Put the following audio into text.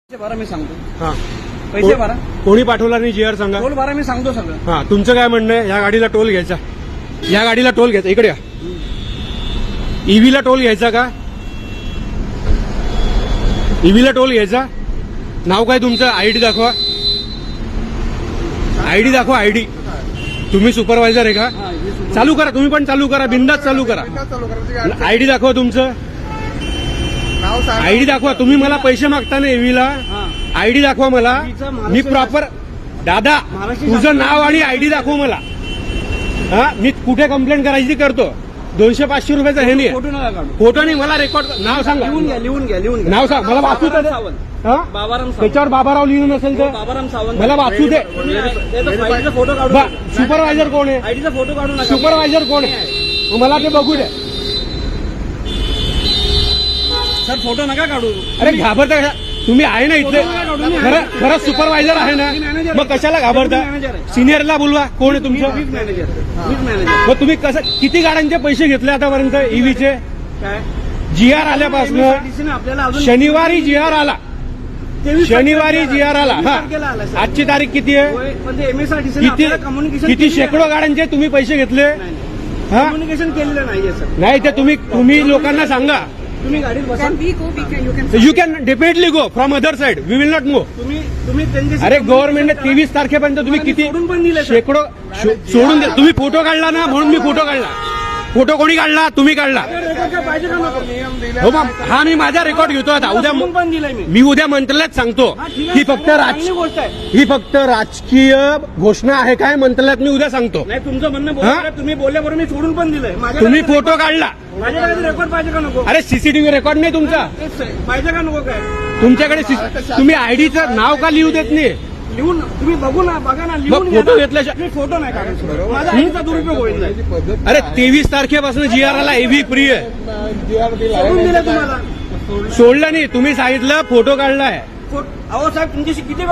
पैसे भरा मी सांगतो. हा पैसे भरा. कोणी पाठवला नाही जीआर सांगा. टोल भरा मी सांगतो सगळं. हा तुमचं काय म्हणणं आहे? या गाडीला टोल घ्यायचा, या गाडीला टोल घ्यायचा. इकडे या. ईव्हीला टोल घ्यायचा का? ईव्हीला टोल घ्यायचा? नाव काय तुमचं? आयडी दाखवा, आयडी दाखवा, आयडी. तुम्ही सुपरवायझर आहे का? हा, हे सुरू. चालू करा, तुम्ही पण चालू करा, बिंदास चालू करा. आयडी दाखवा तुमचं, आयडी दाखवा. तुम्ही मला पैसे मागता ना ईव्हीला, हा. आयडी दाखवा मला. मी प्रॉपर दादा, तुझं नाव आणि आयडी दाखव मला. हा, मी कुठे कंप्लेंट करायची ती करतो. 200-500 रुपयाचा हे नाही. फोटो नका काढू. फोटो नाही, मला रेकॉर्ड. नाव सांगा, लिहून घ्या, लिहून घ्या, लिहून घ्या. नाव सांग मला. वाचू दे. सावंत. हा? बाबाराम सावंत. त्याच्यावर बाबाराव लिहिलं नसेल तर बाबाराम सावंत. मला वाचू दे. त्याचा फाईलचा फोटो काढू. सुपरवायझर कोण आहे? आयडीचा फोटो काढू नका. सुपरवायझर कोण आहे? मग मला ते बघू दे. सर फोटो नका काढू. अरे घाबरता कशा? तुम्ही आहे ना इथले, खरं खरं सुपरवायझर आहे ना, मग कशाला घाबरता? सिनियरला बोलवा. कोण आहे तुमचं? वीज मॅनेजर. वीज मॅनेजर. मग तुम्ही कसं, किती गाड्यांचे पैसे घेतले आतापर्यंत ईव्हीचे? काय जीआर आल्यापासून MSRTC ने आपल्याला अजून शनिवारी जीआर आला, 23 शनिवारी जीआर आला. 23 हा, तारखेला आला, सर. आजची तारीख किती आहे? होय, पण ते MSRTC ने किती आपल्याला कम्युनिकेशन किती शेकडो गाड्यांचे तुम्ही पैसे घेतले? हा, कम्युनिकेशन केलेलं नाहीये सर. नाही ते तुम्ही लोकांना सांगा. तुम्ही गाडीत बसा. Then we go, you can. You can definitely go from other side, we will not move. तुम्ही त्यांच्याशी अरे गव्हर्नमेंटने 23 तारखेपर्यंत तुम्ही तुम्हाला मी किती सोडून पण दिलं, सर. शेकडो सोडून द्या. तुम्ही फोटो काढला ना, म्हणून मी फोटो काढला. फोटो कोणी काढला? तुम्ही काढला. रेकॉर्ड काय पाहिजे का नको? हो मग, हा मी माझा रेकॉर्ड घेतो आता. उद्या सोडून पण दिलंय मी. मी उद्या मंत्रालयात सांगतो. हा, ठीक आहे. ही फक्त चांगली गोष्ट आहे. ही फक्त राजकीय घोषणा आहे काय? मंत्रालयात मी उद्या सांगतो. नाही, तुमचं म्हणणं हा? बरोबर आहे. तुम्ही बोलल्याबरोबर मी सोडून पण दिलंय. तुम्ही फोटो काढला. माझ्याकडे रेकॉर्ड पाहिजे का नको? अरे सीसीटीव्ही रेकॉर्ड नाही तुमचा तेच आहे. पाहिजे का नको काय? तुमच्याकडे. तुम्ही आयडीचं नाव का लिहू देत नाही? लिहून तुम्ही बघू ना, बघा ना, लिहून मग घ्या फोटो ना. घेतल्याशिवाय- मी फोटो नाही काढायचो. माझा आईचा दुरुपयोग होईल नाही. अरे 23 तारखेपासून जीआर आला, एव्ही फ्री आहे. सोडून दिलं तुम्हाला. सोडलं नाही, तुम्ही सांगितलं फोटो काढलाय. अहो साहेब, तुमच्याशी किती वेळ